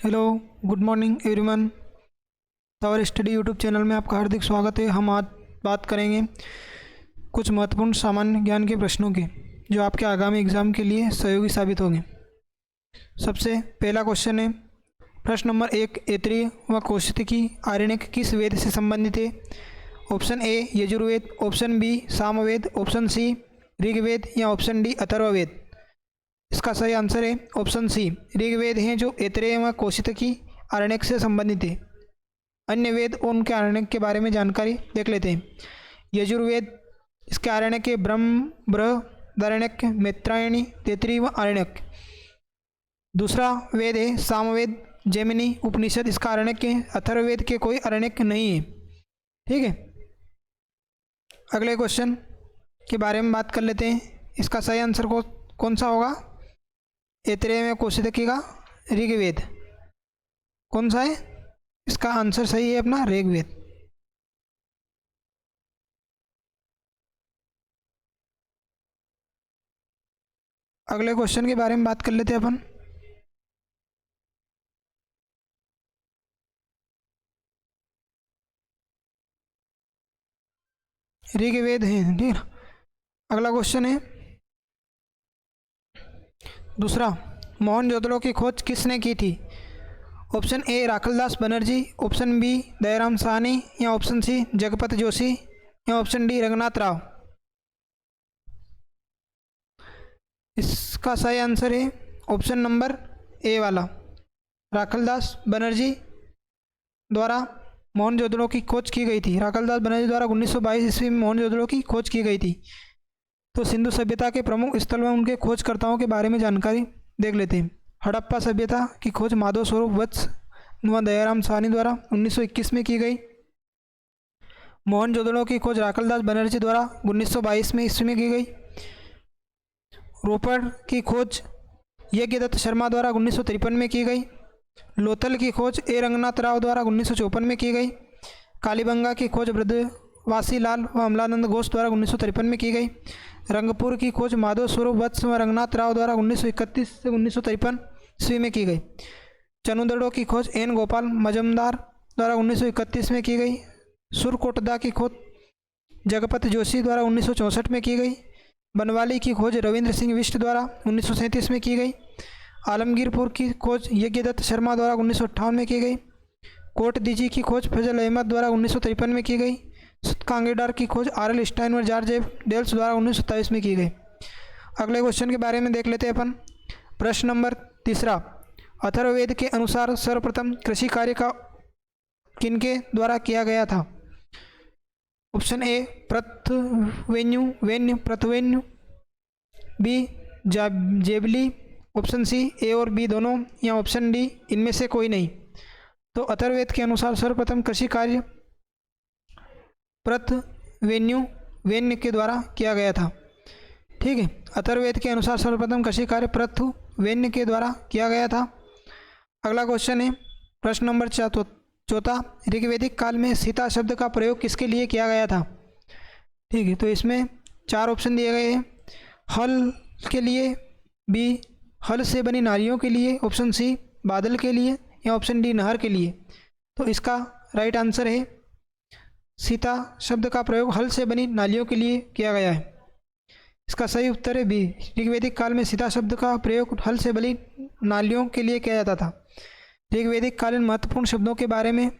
Hello, good morning everyone. Our study YouTube channel में आपका हार्दिक स्वागत है। हम आज बात करेंगे कुछ महत्वपूर्ण सामान्य ज्ञान के प्रश्नों की जो आपके आगामी एग्जाम के लिए सहयोगी साबित होंगे। सबसे पहला क्वेश्चन है, प्रश्न नंबर 1, ऐतरेय व कौशिकी आरण्यक किस वेद से संबंधित है? Option A Yajurveda, option B Samaveda, option C Rigveda या ऑप्शन डी अथर्ववेद। इसका सही आंसर है ऑप्शन सी, ऋग्वेद हैं जो ऐतरेय व कौशिकी आरण्यक से संबंधित है। अन्य वेद और उनके आरण्यक के बारे में जानकारी देख लेते हैं। यजुर्वेद, इसके आरण्यक है ब्रह्म, बृहदारण्यक, मैत्रायणी, तैत्तिरीय व आरण्यक। दूसरा वेद है सामवेद, जैमिनी उपनिषद, इसका आरण्यक है। अथर्ववेद के कोई आरण्यक नहीं है। ठीक है, अगले क्वेश्चन के बारे में बात कर लेते हैं। इसका सही आंसर कौन सा होगा? ऐतरेय में कौशिकी का ऋग्वेद। कौन सा है? इसका आंसर सही है अपना ऋग्वेद। अगले क्वेश्चन के बारे में बात कर लेते हैं अपन। ऋग्वेद है, ठीक है। अगला क्वेश्चन है दूसरा, मोहनजोदड़ो की खोज किसने की थी? Option A Rakhaldas Banerji, option B Dayaram Sahni या ऑप्शन सी जगपत जोशी या ऑप्शन डी रंगनाथ राव। इसका सही आंसर है ऑप्शन नंबर ए वाला, राखलदास बनर्जी द्वारा मोहनजोदड़ो की खोज की गई थी। राखलदास बनर्जी द्वारा 1922 ईस्वी में मोहनजोदड़ो की खोज की गई थी। तो सिंधु सभ्यता के प्रमुख स्थल व उनके खोजकर्ताओं के बारे में जानकारी देख लेते हैं। हड़प्पा सभ्यता की खोज माधव स्वरूप वत्स व दयाराम साहनी द्वारा 1921 में की गई। मोहनजोदड़ो की खोज राखलदास बनर्जी द्वारा 1922 में ईस्वी में की गई। रोपड़ की खोज यज्ञदत्त शर्मा द्वारा 1953 में की गई। लोथल की खोज ए रंगनाथ राव द्वारा 1954 में की गई। कालीबंगा की खोज ब्रजवासी लाल व अमलानंद घोष द्वारा 1953 में की गई। रंगपुर की खोज माधव स्वरूप वत्स व रंगनाथ राव द्वारा 1931 से 1953 ईस्वी में की गई। चनुदड़ो की खोज एन गोपाल मजमदार द्वारा 1931 में की गई। सुरकोटदा की खोज जगपत जोशी द्वारा 1964 में की गई। बनवाली की खोज रविंद्र सिंह बिष्ट द्वारा 1937 में की गई। आलमगीरपुर की खोज यज्ञदत्त शर्मा द्वारा 1958 में की गई। कोट दीजी की खोज फजल अहमद द्वारा 1953 में की गई। कांगेडार की खोज आर.एल. स्टाइन व जॉर्ज एफ. डेल्स द्वारा 1927 में की गई। अगले क्वेश्चन के बारे में देख लेते हैं अपन। प्रश्न नंबर 3, अथर्ववेद के अनुसार सर्वप्रथम कृषि कार्य का किनके द्वारा किया गया था? ऑप्शन ए पृथ्वेन्यु वेन्य पृथ्वेन्यु, बी जेबली, ऑप्शन सी ए और बी दोनों या ऑप्शन डी इनमें से कोई नहीं। तो अथर्ववेद के अनुसार सर्वप्रथम कृषि कार्य पृथ्वेन्यु वेन्य के द्वारा किया गया था। ठीक है, अथर्ववेद के अनुसार सर्वप्रथम कृषि कार्य पृथ्वेन्य के द्वारा किया गया था। अगला क्वेश्चन है प्रश्न नंबर 4, ऋग्वैदिक काल में सीता शब्द का प्रयोग किसके लिए किया गया था? ठीक है, तो इसमें 4 ऑप्शन दिए गए हैं। हल के लिए, बी हल से बनी नारियों के लिए, ऑप्शन सी बादल के लिए या ऑप्शन डी नहर के लिए। तो इसका राइट आंसर है सीता शब्द का प्रयोग हल से बनी नालियों के लिए किया गया है। इसका सही उत्तर है बी, ऋग्वैदिक काल में सीता शब्द का प्रयोग हल से बनी नालियों के लिए किया जाता था। ऋग्वैदिक कालीन महत्वपूर्ण शब्दों के बारे में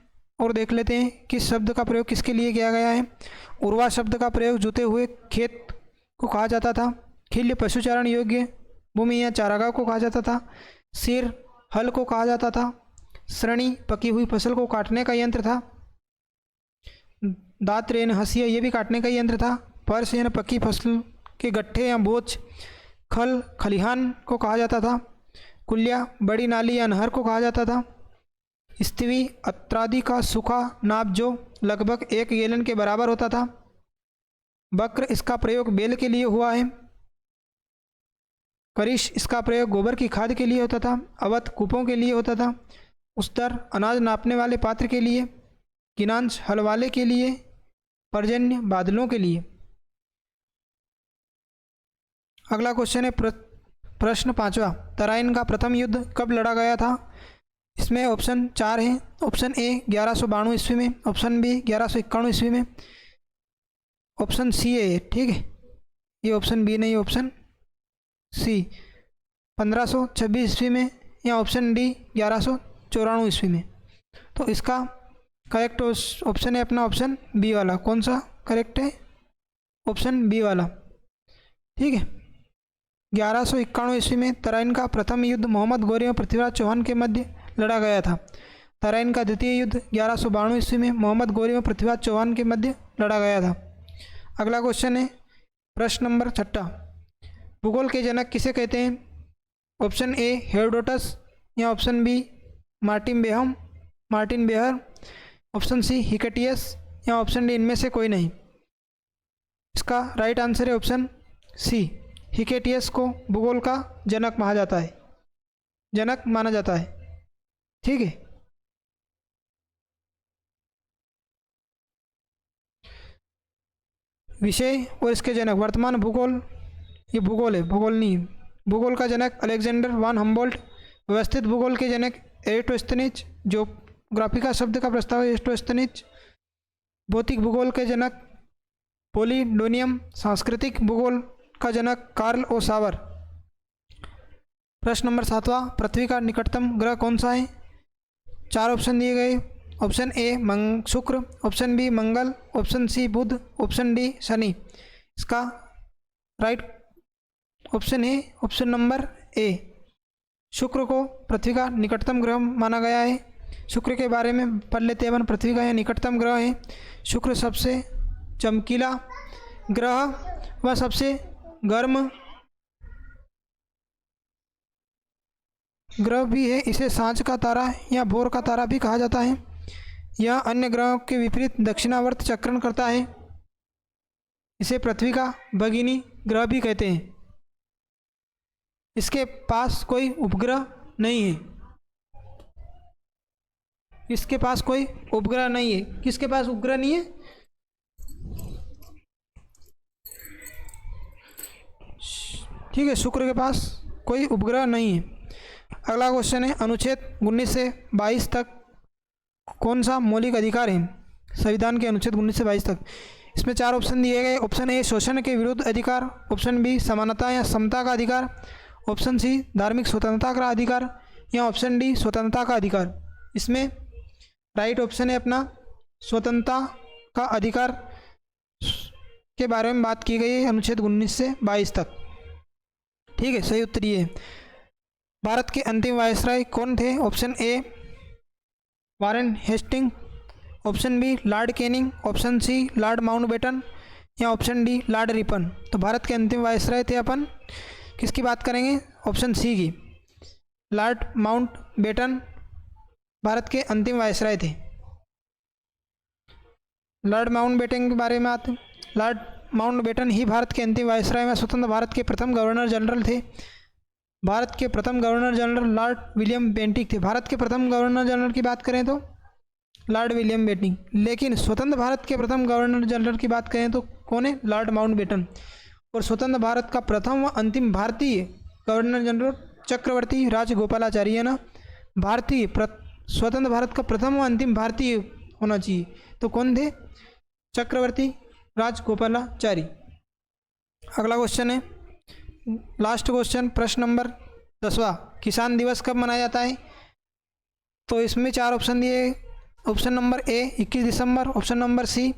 और देख लेते हैं किस शब्द का प्रयोग किसके लिए किया गया है। उर्वा शब्द का प्रयोग जुते हुए खेत को कहा जाता था। खिल्य पशुचारण योग्य भूमि या चारागाह को कहा जाता था। सिर हल को कहा जाता था। श्रणी पकी हुई फसल को काटने का यंत्र था। दात रेन हंसिया ये भी काटने का यंत्र था। पर्श यानी पकी फसल के गट्ठे या बोझ खल खलिहान को कहा जाता था। कुल्या बड़ी नाली या नहर को कहा जाता था। स्तिवी अत्रादि का सूखा नाप जो लगभग 1 गैलन के बराबर होता था। बक्र इसका प्रयोग बेल के लिए हुआ है। करिश इसका प्रयोग गोबर की खाद के लिए होता था। अवध कूपों के लिए होता था। उस्तर अनाज नापने वाले पात्र के लिए। किनांश हल वाले के लिए। पर्जन्य बादलों के लिए। अगला क्वेश्चन है प्रश्न 5वां, तराइन का प्रथम युद्ध कब लड़ा गया था? इसमें ऑप्शन 4 है। ऑप्शन ए 1192 ईस्वी में, ऑप्शन बी 1191 ईस्वी में, ऑप्शन सी है, ठीक है, ये ऑप्शन बी नहीं, ऑप्शन सी 1526 ईस्वी में, या ऑप्शन डी 1194 ईस्वी में। तो इसका करेक्ट ऑप्शन है अपना ऑप्शन बी वाला। कौन सा करेक्ट है? ऑप्शन बी वाला, ठीक है। 1191 ईस्वी में तराइन का प्रथम युद्ध मोहम्मद गौरी और पृथ्वीराज चौहान के मध्य लड़ा गया था। तराइन का द्वितीय युद्ध 1192 ईस्वी में मोहम्मद गौरी और पृथ्वीराज चौहान के मध्य लड़ा गया था। अगला क्वेश्चन है प्रश्न नंबर 6, भूगोल के जनक किसे कहते हैं? ऑप्शन ए हेरोडोटस, या option B Martin Behar, option C Hecataeus, या ऑप्शन डी इनमें से कोई नहीं। इसका राइट आंसर है ऑप्शन सी, हिकेटियस को भूगोल का जनक माना जाता है, जनक माना जाता है, ठीक है। विषय और इसके जनक, वर्तमान भूगोल, ये भूगोल है, भूगोल नहीं। भूगोल का जनक अलेक्जेंडर वान हम्बोल्ट, व्यवस्थित भूगोल के जनक एरिस्टोस्थेनीज, ज्योग्राफी का शब्द का प्रस्ताव एरिस्टोस्थेनीज, भौतिक भूगोल के जनक पोलिडोनियम, सांस्कृतिक भूगोल का जनक कार्ल ओ सावर। प्रश्न नंबर 7वां, पृथ्वी का निकटतम ग्रह कौन सा है? 4 ऑप्शन दिए गए। ऑप्शन ए शुक्र, ऑप्शन बी मंगल, ऑप्शन सी बुध, ऑप्शन डी शनि। इसका राइट ऑप्शन है ऑप्शन नंबर ए, शुक्र को पृथ्वी का निकटतम ग्रह माना गया है। शुक्र के बारे में पढ़ लेते हैं अपन। पृथ्वी का यह निकटतम ग्रह है। शुक्र सबसे चमकीला ग्रह व सबसे गर्म ग्रह भी है। इसे सांझ का तारा या भोर का तारा भी कहा जाता है। यह अन्य ग्रहों के विपरीत दक्षिणावर्त चक्रण करता है। इसे पृथ्वी का भगिनी ग्रह भी कहते हैं। इसके पास कोई उपग्रह नहीं है। इसके पास कोई उपग्रह नहीं है। किसके पास उपग्रह नहीं है? ठीक है, शुक्र के पास कोई उपग्रह नहीं है। अगला क्वेश्चन है, अनुच्छेद 19 से 22 तक कौन सा मौलिक अधिकार है? संविधान के अनुच्छेद 19 से 22 तक। इसमें 4 ऑप्शन दिए गए। ऑप्शन ए शोषण के विरुद्ध अधिकार, ऑप्शन बी समानता या समता का अधिकार, ऑप्शन सी धार्मिक स्वतंत्रता का अधिकार, या ऑप्शन डी स्वतंत्रता का अधिकार। इसमें राइट ऑप्शन है अपना स्वतंत्रता का अधिकार के बारे में बात की गई है अनुच्छेद 19 से 22 तक। ठीक है, सही उत्तर ये है। भारत के अंतिम वायसराय कौन थे? Option A Warren Hasting, option B Lord Canning, option C Lord Mountbatten, या ऑप्शन डी लॉर्ड रिपन। तो भारत के अंतिम वायसराय थे अपन किसकी बात करेंगे? ऑप्शन सी की, लॉर्ड माउंटबेटन भारत के अंतिम वायसराय थे। लॉर्ड माउंटबेटन के बारे में आते, लॉर्ड माउंटबेटन ही भारत के अंतिम वायसराय में स्वतंत्र भारत के प्रथम गवर्नर जनरल थे। भारत के प्रथम governor general Lord William Bentinck थे। भारत के प्रथम गवर्नर जनरल की बात करें तो लॉर्ड विलियम बेंटिक, लेकिन स्वतंत्र भारत के प्रथम गवर्नर जनरल की बात करें तो कौन है? Lord Mountbatten. और स्वतंत्र भारत का प्रथम व अंतिम भारतीय गवर्नर जनरल चक्रवर्ती राजगोपालाचारी है ना। भारतीय स्वतंत्र भारत का प्रथम व अंतिम भारतीय होना चाहिए, तो कौन थे? चक्रवर्ती राजगोपालाचारी। अगला क्वेश्चन है, लास्ट क्वेश्चन, प्रश्न नंबर 10वां, किसान दिवस कब मनाया जाता है? तो इसमें 4 ऑप्शन दिए। ऑप्शन नंबर ए 21 दिसंबर, option number C,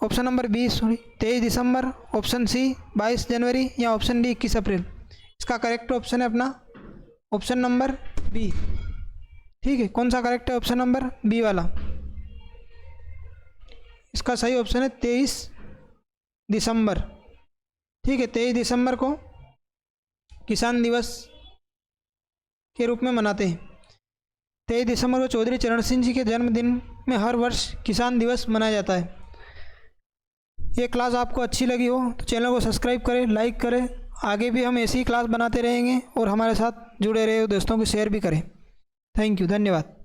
option number B 23 दिसंबर, ऑप्शन सी 22 जनवरी, या ऑप्शन डी 21 अप्रैल। इसका करेक्ट ऑप्शन है अपना ऑप्शन नंबर बी। ठीक है, कौन सा करेक्ट है? ऑप्शन नंबर बी वाला। इसका सही ऑप्शन है 23 दिसंबर। ठीक है, 23 दिसंबर को किसान दिवस के रूप में मनाते हैं। 23 दिसंबर को चौधरी चरण सिंह जी के जन्मदिन में हर वर्ष किसान दिवस मनाया जाता है। ये क्लास आपको अच्छी लगी हो तो चैनल को सब्सक्राइब करें, लाइक करें। आगे भी हम ऐसी क्लास बनाते रहेंगे और हमारे साथ जुड़े रहे, दोस्तों को शेयर भी करें। थैंक यू, धन्यवाद।